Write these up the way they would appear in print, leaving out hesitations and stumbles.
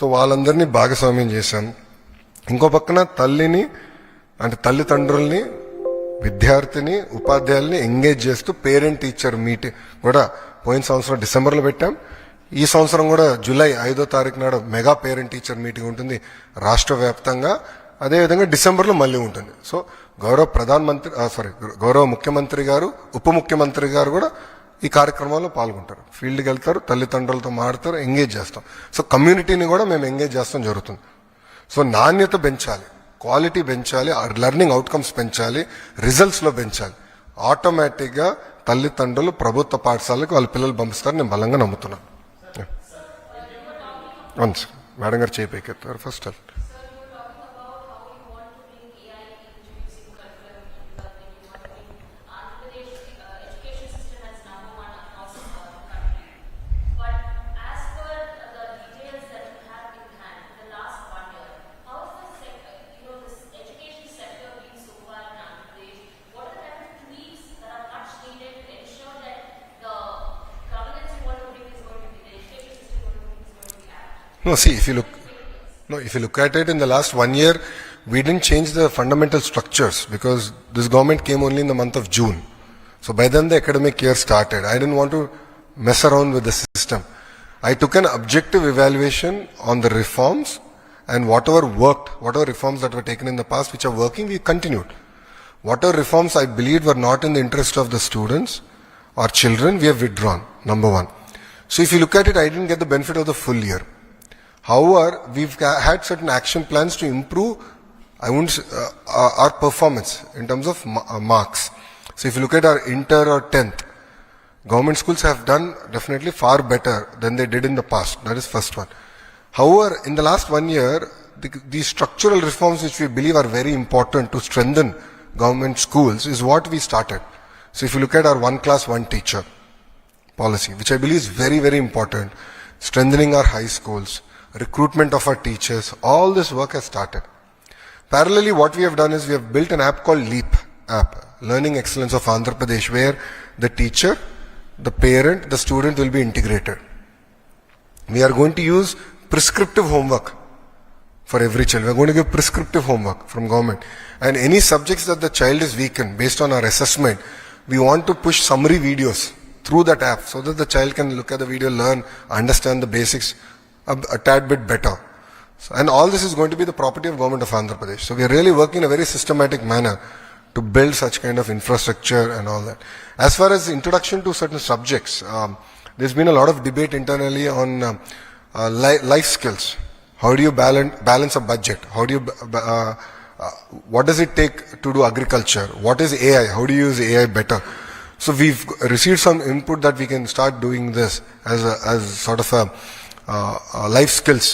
So వాళ్ళందరినీ భాగస్వామ్యం చేశాం. ఇంకో పక్కన తల్లిని అంటే తల్లిదండ్రుల్ని, విద్యార్థిని, ఉపాధ్యాయుల్ని ఎంగేజ్ చేస్తూ పేరెంట్ టీచర్ మీటింగ్ కూడా పోయిన సంవత్సరం డిసెంబర్లో పెట్టాం. ఈ సంవత్సరం కూడా జూలై 5వ తారీఖు నాడు మెగా పేరెంట్ టీచర్ మీటింగ్ ఉంటుంది రాష్ట్ర వ్యాప్తంగా. అదేవిధంగా డిసెంబర్లో మళ్ళీ ఉంటుంది. సో గౌరవ ముఖ్యమంత్రి గారు, ఉప ముఖ్యమంత్రి గారు కూడా ఈ కార్యక్రమంలో పాల్గొంటారు. ఫీల్డ్కి వెళ్తారు, తల్లిదండ్రులతో మాడతారు, ఎంగేజ్ చేస్తాం. సో కమ్యూనిటీని కూడా మేము ఎంగేజ్ చేస్తాం జరుగుతుంది. సో నాణ్యత పెంచాలి, క్వాలిటీ పెంచాలి, లెర్నింగ్ అవుట్కమ్స్ పెంచాలి, రిజల్ట్స్లో పెంచాలి. ఆటోమేటిక్గా తల్లిదండ్రులు ప్రభుత్వ పాఠశాలకు వాళ్ళ పిల్లలు పంపిస్తారని నేను బలంగా నమ్ముతున్నాను. మేడం గారు చేయికెత్తారు first. No, see, if you look at it in the last 1 year, we didn't change the fundamental structures because this government came only in the month of June. So by then the academic year started. I didn't want to mess around with the system. I took an objective evaluation on the reforms, and whatever worked, whatever reforms that were taken in the past which are working, we continued. Whatever reforms I believed were not in the interest of the students or children, we have withdrawn, number one. So if you look at it, I didn't get the benefit of the full year. However, we've had certain action plans to improve our performance in terms of marks. So if you look at our inter or 10th, government schools have done definitely far better than they did in the past. That is first one. However, in the last 1 year, the structural reforms which we believe are very important to strengthen government schools is what we started. So if you look at our one class, one teacher policy, which I believe is very, very important, strengthening our high schools, recruitment of our teachers, all this work has started. Parallelly, what we have done is we have built an app called LEAP app, Learning Excellence of Andhra Pradesh, where the teacher, the parent, the student will be integrated. We are going to use prescriptive homework for every child. We are going to give prescriptive homework from government. And any subjects that the child is weak in, based on our assessment, we want to push summary videos through that app so that the child can look at the video, learn, understand the basics a tad bit better. And all this is going to be the property of government of Andhra Pradesh. So we are really working in a very systematic manner to build such kind of infrastructure and all that. As far as introduction to certain subjects, there's been a lot of debate internally on life skills. How do you balance a budget? How do you what does it take to do agriculture? What is AI? How do you use AI better? So we've received some input that we can start doing this as sort of a life skills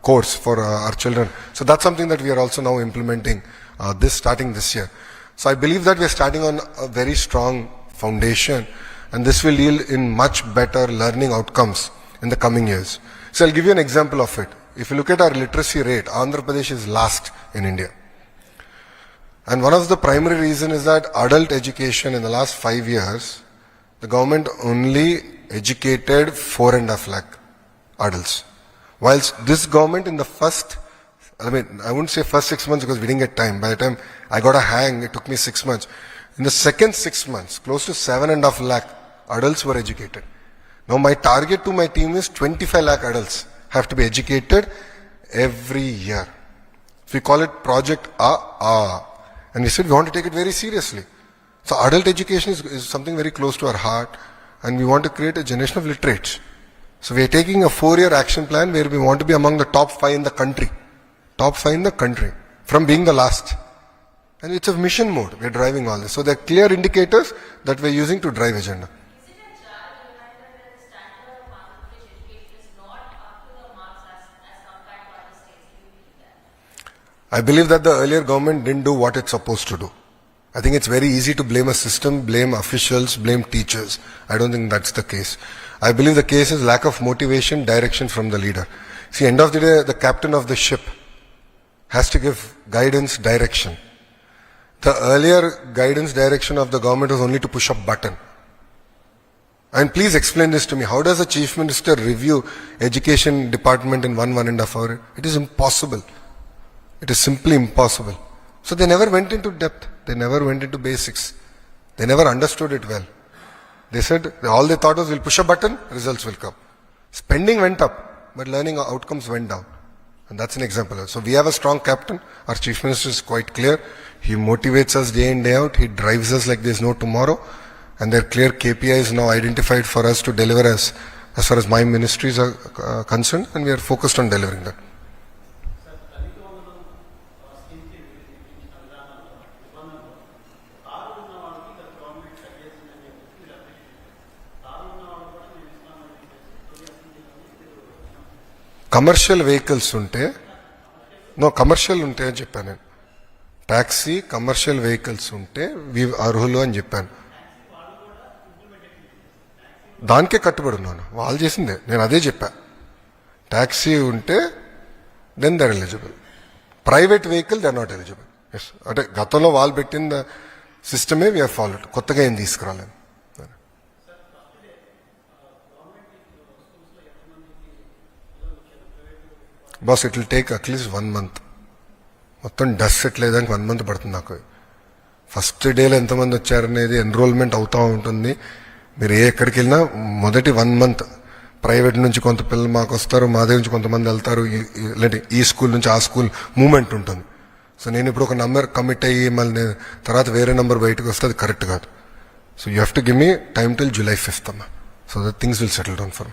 course for our children. So that's something that we are also now implementing starting this year. So I believe that we are starting on a very strong foundation, and this will yield in much better learning outcomes in the coming years. So I'll give you an example of it. If you look at our literacy rate, Andhra Pradesh is last in India. And one of the primary reasons is that adult education in the last 5 years, the government only educated 4.5 lakh adults. Whilst this government in the I wouldn't say first 6 months because we didn't get time. By the time I got a hang, it took me 6 months. In the second 6 months, close to 7.5 lakh adults were educated. Now my target to my team is 25 lakh adults have to be educated every year. We call it Project And we said we want to take it very seriously. So adult education is something very close to our heart, and we want to create a generation of literates. So we are taking a 4-year action plan where we want to be among the top 5 in the country. Top 5 in the country, from being the last. And it's a mission mode, we are driving all this. So there are clear indicators that we are using to drive agenda. Is it a jarring reminder that the standard of Andhra Pradesh education is not up to the marks as compared to other states? Do you believe that? I believe that the earlier government didn't do what it's supposed to do. I think it's very easy to blame a system, blame officials, blame teachers. I don't think that's the case. I believe the case is lack of motivation, direction from the leader. See, end of the day, the captain of the ship has to give guidance, direction. The earlier guidance, direction of the government was only to push a button. And please explain this to me. How does a chief minister review education department in 1.5 hour? It is impossible. It is simply impossible. So they never went into depth. They never went into basics. They never understood it well. They said, all they thought was, we'll push a button, results will come. Spending went up, but learning outcomes went down. And that's an example. So we have a strong captain. Our chief minister is quite clear. He motivates us day in, day out. He drives us like there's no tomorrow. And there are clear KPIs now identified for us to deliver as far as my ministries are concerned. And we are focused on delivering that. Commercial vehicles ఉంటే commercial ఉంటే అని చెప్పాను నేను. Taxi commercial vehicles ఉంటే అర్హులు అని చెప్పాను. దానికే కట్టుబడి ఉన్నాను. వాళ్ళు చేసిందే, నేను అదే చెప్పా. ట్యాక్సీ ఉంటే then they are eligible. Private vehicle they are not eligible. Yes, అంటే గతంలో వాళ్ళు పెట్టిన సిస్టమే వీఆర్ ఫాలోడ్. కొత్తగా ఏం తీసుకురాలేదు. Boss it will take at least 1 month. మొత్తం డస్ట్ సెటిల్ అయ్యేదానికి 1 month పడుతుంది నాకు. ఫస్ట్ డేలో ఎంతమంది వచ్చారనేది ఎన్రోల్మెంట్ అవుతూ ఉంటుంది. మీరు ఎక్కడికి వెళ్ళినా మొదటి 1 month ప్రైవేట్ నుంచి కొంత పిల్లలు మాకు వస్తారు, మా దగ్గర నుంచి కొంతమంది వెళ్తారు, లేదంటే ఈ స్కూల్ నుంచి ఆ స్కూల్ మూమెంట్ ఉంటుంది. సో నేను ఇప్పుడు ఒక నంబర్ కమిట్ అయ్యి మళ్ళీ తర్వాత వేరే నంబర్ బయటకు వస్తే అది కరెక్ట్ కాదు. So you have to give me time till July 5th అమ్మా. So that things will settle down for.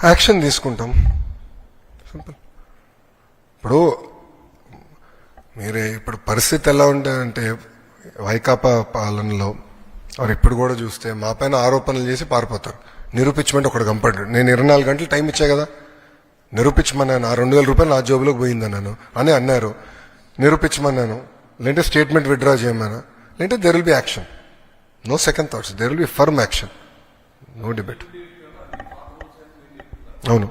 Action తీసుకుంటాం. సింపుల్. ఇప్పుడు పరిస్థితి ఎలా ఉంటుందంటే వైకాపా పాలనలో వారు ఇప్పుడు కూడా చూస్తే మా పైన ఆరోపణలు చేసి పారిపోతారు. నిరూపించమంటే ఒకటి కంపడ్డాడు. నేను 24 గంటలు టైం ఇచ్చా కదా, నిరూపించమన్నాను. ఆ 2,000 రూపాయలు నా జోబులోకి పోయిందన్నాను అని అన్నారు. నిరూపించమన్నాను. లేదంటే స్టేట్మెంట్ విత్డ్రా చేయమన్నా, లేదంటే there will be action. No second thoughts. There will be firm action. No debate. అవును.